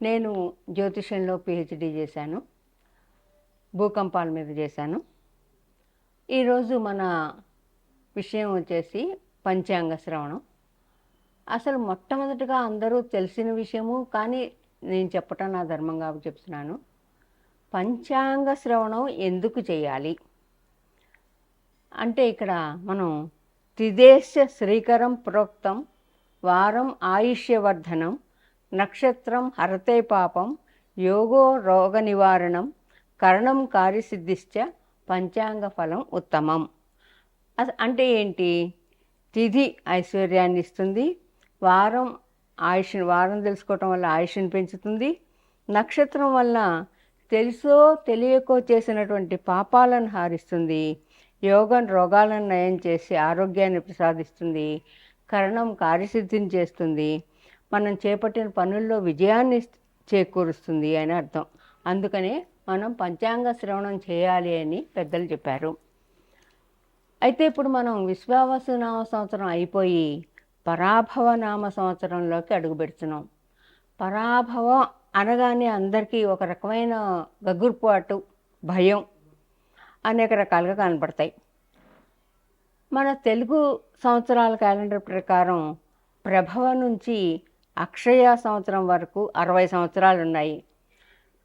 నేను జ్యోతిషంలో పిహెచ్డి చేశాను. భూకంపాల మీద చేశాను. ఈరోజు మన విషయం వచ్చేసి పంచాంగ శ్రవణం. అసలు మొట్టమొదటిగా అందరూ తెలిసిన విషయము, కానీ నేను చెప్పటం నా ధర్మం కాబట్టి చెప్తున్నాను. పంచాంగ శ్రవణం ఎందుకు చేయాలి అంటే, ఇక్కడ మనం త్రిదేశ శ్రీకరం ప్రోక్తం వారం ఆయుష్యవర్ధనం నక్షత్రం హరతే పాపం యోగో రోగ నివారణం కరణం కార్యసిద్ధిశ్చ పంచాంగ ఫలం ఉత్తమం. అంటే ఏంటి? తిథి ఐశ్వర్యాన్ని ఇస్తుంది, వారం వారం తెలుసుకోవటం వల్ల ఆయుష్ని పెంచుతుంది, నక్షత్రం వల్ల తెలుసో తెలియకో చేసినటువంటి పాపాలను హారిస్తుంది, యోగం రోగాలను నయం చేసి ఆరోగ్యాన్ని ప్రసాదిస్తుంది, కరణం కార్యసిద్ధిని చేస్తుంది, మనం చేపట్టిన పనుల్లో విజయాన్ని చేకూరుస్తుంది అని అర్థం. అందుకనే మనం పంచాంగ శ్రవణం చేయాలి అని పెద్దలు చెప్పారు. అయితే ఇప్పుడు మనం విశ్వావసు నామ సంవత్సరం అయిపోయి పరాభవ నామ సంవత్సరంలోకి అడుగుపెడుతున్నాం. పరాభవం అనగానే అందరికీ ఒక రకమైన గగుర్పాటు, భయం అనేక రకాలుగా కనపడతాయి. మన తెలుగు సంవత్సరాల క్యాలెండర్ ప్రకారం ప్రభవ నుంచి అక్షయ సంవత్సరం వరకు 60 సంవత్సరాలు ఉన్నాయి.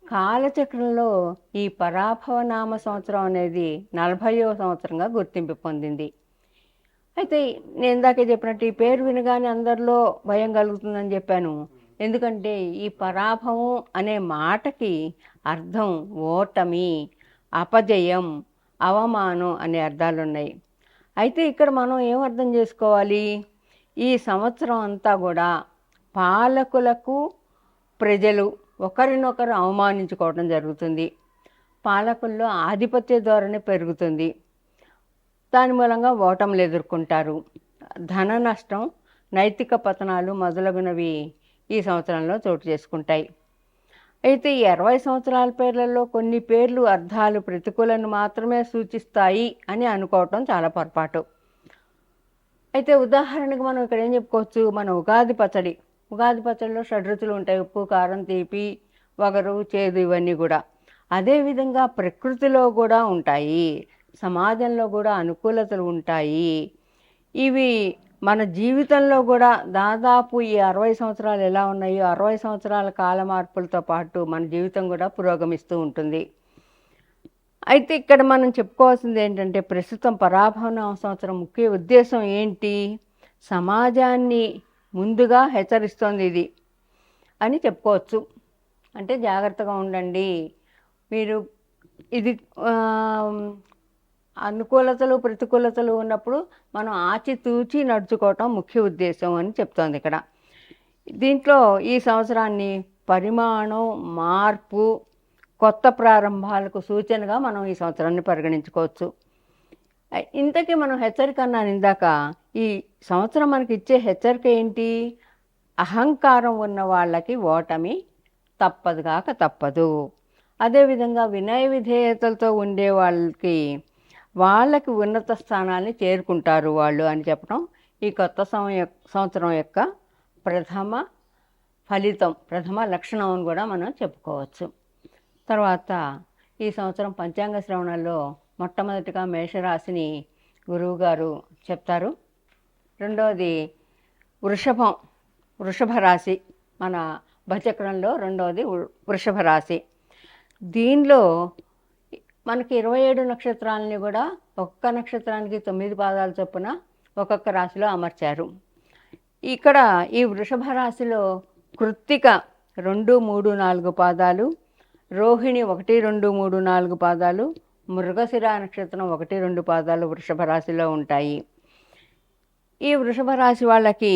కాలచక్రంలో ఈ పరాభవ నామ సంవత్సరం అనేది 40వ సంవత్సరంగా గుర్తింపు పొందింది. అయితే నేను ఇందాకే చెప్పినట్టు ఈ పేరు వినగానే అందరిలో భయం కలుగుతుందని చెప్పాను. ఎందుకంటే ఈ పరాభవం అనే మాటకి అర్థం ఓటమి, అపజయం, అవమానం అనే అర్థాలు ఉన్నాయి. అయితే ఇక్కడ మనం ఏం అర్థం చేసుకోవాలి? ఈ సంవత్సరం అంతా కూడా పాలకులకు ప్రజలు ఒకరినొకరు అవమానించుకోవడం జరుగుతుంది. పాలకుల్లో ఆధిపత్య ధోరణి పెరుగుతుంది. దాని మూలంగా ఓటములు ఎదుర్కొంటారు. ధన నష్టం, నైతిక పతనాలు మొదలగునవి ఈ సంవత్సరంలో చోటు చేసుకుంటాయి. అయితే ఈ 60 సంవత్సరాల పేర్లలో కొన్ని పేర్లు అర్థాలు ప్రతికూలను మాత్రమే సూచిస్తాయి అని అనుకోవటం చాలా పొరపాటు. అయితే ఉదాహరణకు మనం ఇక్కడ ఏం చెప్పుకోవచ్చు? మన ఉగాది పచ్చడిలో షడ్రుచులు ఉంటాయి: ఉప్పు, కారం, తీపి, వగరు, చేదు, ఇవన్నీ కూడా. అదేవిధంగా ప్రకృతిలో కూడా ఉంటాయి, సమాజంలో కూడా అనుకూలతలు ఉంటాయి. ఇవి మన జీవితంలో కూడా దాదాపు ఈ 60 సంవత్సరాలు ఎలా ఉన్నాయో 60 సంవత్సరాల కాల మార్పులతో పాటు మన జీవితం కూడా పురోగమిస్తూ ఉంటుంది. అయితే ఇక్కడ మనం చెప్పుకోవాల్సింది ఏంటంటే, ప్రస్తుతం పరాభవ సంవత్సరం ముఖ్య ఉద్దేశం ఏంటి? సమాజాన్ని ముందుగా హెచ్చరిస్తోంది ఇది అని చెప్పుకోవచ్చు. అంటే జాగ్రత్తగా ఉండండి, మీరు ఇది అనుకూలతలు ప్రతికూలతలు ఉన్నప్పుడు మనం ఆచితూచి నడుచుకోవటం ముఖ్య ఉద్దేశం అని చెప్తోంది ఇక్కడ. దీంట్లో ఈ సంవత్సరాన్ని పరిమాణం, మార్పు, కొత్త ప్రారంభాలకు సూచనగా మనం ఈ సంవత్సరాన్ని పరిగణించుకోవచ్చు. ఇంతకీ మనం హెచ్చరిక అన్నాను ఇందాక. ఈ సంవత్సరం మనకి ఇచ్చే హెచ్చరిక ఏంటి? అహంకారం ఉన్న వాళ్ళకి ఓటమి తప్పదుగాక తప్పదు. అదేవిధంగా వినయ విధేయతలతో ఉండే వాళ్ళకి ఉన్నత స్థానాన్ని చేరుకుంటారు వాళ్ళు అని చెప్పడం ఈ కొత్త సంవత్సరం యొక్క ప్రథమ ఫలితం, ప్రథమ లక్షణం అని కూడా మనం చెప్పుకోవచ్చు. తర్వాత ఈ సంవత్సరం పంచాంగ శ్రవణంలో మొట్టమొదటిగా మేషరాశిని గురువు గారు చెప్తారు. రెండవది వృషభ రాశి, మన భచక్రంలో రెండవది వృషభ రాశి. దీనిలో మనకి 27 నక్షత్రాలని కూడా ఒక్క నక్షత్రానికి 9 పాదాల చొప్పున ఒక్కొక్క రాశిలో అమర్చారు. ఇక్కడ ఈ వృషభ రాశిలో కృత్తిక 2, 3, 4 పాదాలు, రోహిణి 1, 2, 3, 4 పాదాలు, మృగశిర నక్షత్రం 1, 2 పాదాలు వృషభ రాశిలో ఉంటాయి. ఈ వృషభ రాశి వాళ్ళకి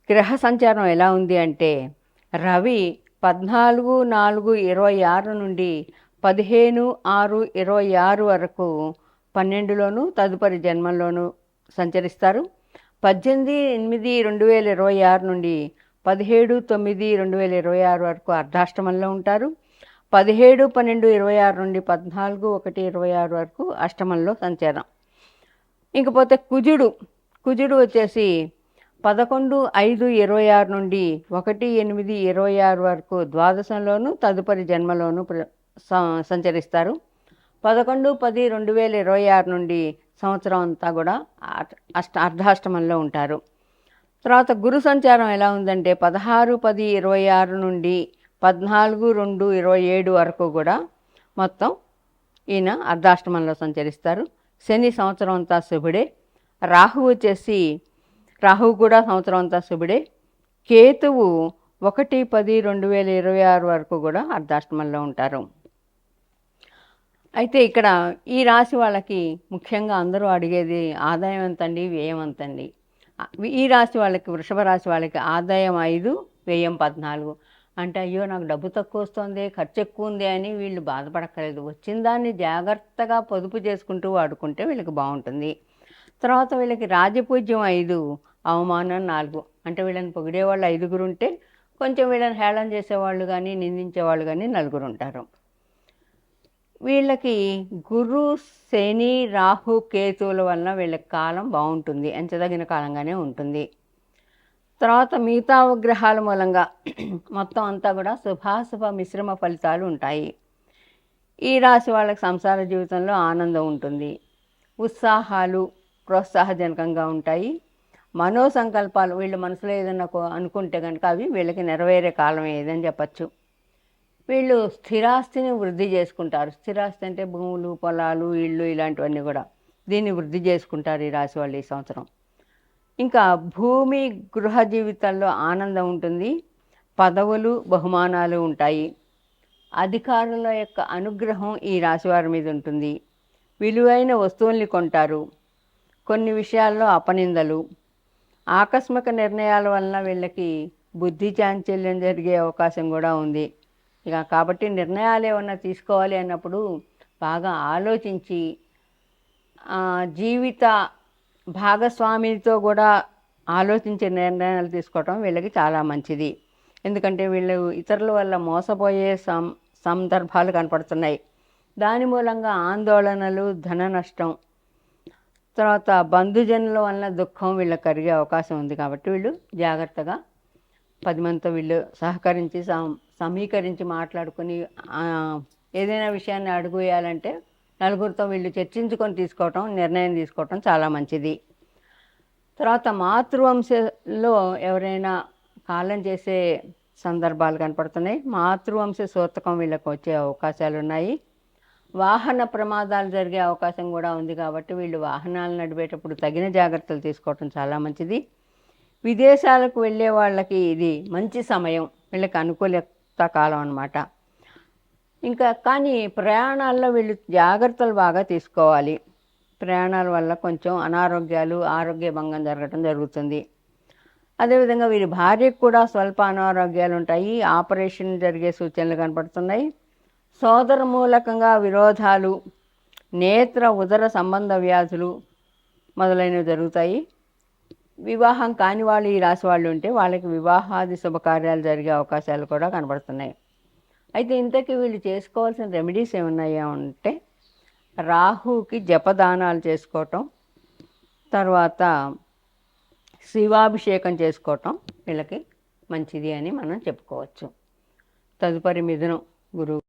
గ్రహ సంచారం ఎలా ఉంది అంటే, రవి 14/4/26 నుండి 15/6/26 వరకు 12లోను తదుపరి జన్మంలోనూ సంచరిస్తారు. 18/8/2026 నుండి 17/9/2026 వరకు అర్ధాష్టమంలో ఉంటారు. 17/12/26 నుండి 14/1/26 వరకు అష్టమంలో సంచారం. ఇంకపోతే కుజుడు వచ్చేసి 11/5/26 నుండి 1/8/26 వరకు ద్వాదశంలోను తదుపరి జన్మలోను సంచరిస్తారు. 11/10/2026 నుండి సంవత్సరం అంతా కూడా అర్ధాష్టమంలో ఉంటారు. తర్వాత గురు సంచారం ఎలా ఉందంటే 16/10/26 నుండి 14/2/27 వరకు కూడా మొత్తం ఈయన అర్ధాష్టమంలో సంచరిస్తారు. శని సంవత్సరం అంతా శుభుడే. రాహువు కూడా సంవత్సరం అంతా శుభుడే. కేతువు 1/10/2026 వరకు కూడా అర్ధాష్టమంలో ఉంటారు. అయితే ఇక్కడ ఈ రాశి వాళ్ళకి ముఖ్యంగా అందరూ అడిగేది ఆదాయం ఎంతండి, వ్యయం ఎంతండి. ఈ రాశి వాళ్ళకి, వృషభ రాశి వాళ్ళకి ఆదాయం 5, వ్యయం 14. అంటే అయ్యో నాకు డబ్బు తక్కువ వస్తుంది, ఖర్చు ఎక్కువ ఉంది అని వీళ్ళు బాధపడక్కర్లేదు. వచ్చిన దాన్ని జాగ్రత్తగా పొదుపు చేసుకుంటూ వాడుకుంటే వీళ్ళకి బాగుంటుంది. తర్వాత వీళ్ళకి రాజపూజ్యం 5, అవమానం 4. అంటే వీళ్ళని పొగిడేవాళ్ళు 5 ఉంటే కొంచెం వీళ్ళని హేళన చేసేవాళ్ళు కానీ నిందించేవాళ్ళు కానీ 4 ఉంటారు. వీళ్ళకి గురు, శని, రాహు, కేతువుల వలన వీళ్ళకి కాలం బాగుంటుంది, ఎంచదగిన కాలంగానే ఉంటుంది. తర్వాత మిగతా గ్రహాల మూలంగా మొత్తం అంతా కూడా శుభాశుభ మిశ్రమ ఫలితాలు ఉంటాయి. ఈ రాశి వాళ్ళకి సంసార జీవితంలో ఆనందం ఉంటుంది. ఉత్సాహాలు ప్రోత్సాహజనకంగా ఉంటాయి. మనోసంకల్పాలు వీళ్ళ మనసులో ఏదన్నా అనుకుంటే కనుక అవి వీళ్ళకి నెరవేరే కాలం ఏదని చెప్పచ్చు. వీళ్ళు స్థిరాస్తిని వృద్ధి చేసుకుంటారు. స్థిరాస్తి అంటే భూములు, పొలాలు, ఇళ్ళు ఇలాంటివన్నీ కూడా దీన్ని వృద్ధి చేసుకుంటారు ఈ రాశి వాళ్ళు ఈ సంవత్సరం. ఇంకా భూమి గృహ జీవితాల్లో ఆనందం ఉంటుంది. పదవులు, బహుమానాలు ఉంటాయి. అధికారుల యొక్క అనుగ్రహం ఈ రాశి వారి మీద ఉంటుంది. విలువైన వస్తువుల్ని కొంటారు. కొన్ని విషయాల్లో అపనిందలు, ఆకస్మిక నిర్ణయాల వలన వీళ్ళకి బుద్ధి చాంచల్యం జరిగే అవకాశం కూడా ఉంది. ఇక కాబట్టి నిర్ణయాలు ఏమన్నా తీసుకోవాలి అన్నప్పుడు బాగా ఆలోచించి జీవిత భాగస్వామితో కూడా ఆలోచించే నిర్ణయాలు తీసుకోవటం వీళ్ళకి చాలా మంచిది. ఎందుకంటే వీళ్ళు ఇతరుల వల్ల మోసపోయే సందర్భాలు కనపడుతున్నాయి. దాని మూలంగా ఆందోళనలు, ధన నష్టం, తర్వాత బంధుజనుల వలన దుఃఖం వీళ్ళకి కలిగే అవకాశం ఉంది. కాబట్టి వీళ్ళు జాగ్రత్తగా 10 మందితో వీళ్ళు సహకరించి సమీకరించి మాట్లాడుకుని ఏదైనా విషయాన్ని అడుగుయాలంటే నలుగురితో వీళ్ళు చర్చించుకొని నిర్ణయం తీసుకోవటం చాలా మంచిది. తర్వాత మాతృవంశంలో ఎవరైనా కాలం చేసే సందర్భాలు కనపడుతున్నాయి. మాతృవంశ సూతకం వీళ్ళకి వచ్చే అవకాశాలు ఉన్నాయి. వాహన ప్రమాదాలు జరిగే అవకాశం కూడా ఉంది. కాబట్టి వీళ్ళు వాహనాలు నడిపేటప్పుడు తగిన జాగ్రత్తలు తీసుకోవటం చాలా మంచిది. విదేశాలకు వెళ్ళే వాళ్ళకి ఇది మంచి సమయం, వీళ్ళకి అనుకూలత కాలం అన్నమాట. ఇంకా కానీ ప్రయాణాల్లో వీళ్ళు జాగ్రత్తలు బాగా తీసుకోవాలి. ప్రయాణాల వల్ల కొంచెం అనారోగ్యాలు, ఆరోగ్య భంగం జరగటం జరుగుతుంది. అదేవిధంగా వీరి భార్యకు కూడా స్వల్ప అనారోగ్యాలు ఉంటాయి. ఆపరేషన్ జరిగే సూచనలు కనపడుతున్నాయి. సోదర మూలకంగా విరోధాలు, నేత్ర ఉదర సంబంధ వ్యాధులు మొదలైనవి జరుగుతాయి. వివాహం కాని వాళ్ళు ఈ రాశి వాళ్ళు ఉంటే వాళ్ళకి వివాహాది శుభకార్యాలు జరిగే అవకాశాలు కూడా కనబడుతున్నాయి. అయితే ఇంతకీ వీళ్ళు చేసుకోవాల్సిన రెమెడీస్ ఏమున్నాయా అంటే రాహుకి జపదానాలు చేసుకోవటం, తర్వాత శివాభిషేకం చేసుకోవటం వీళ్ళకి మంచిది అని మనం చెప్పుకోవచ్చు. తదుపరి మిథునం గురువు.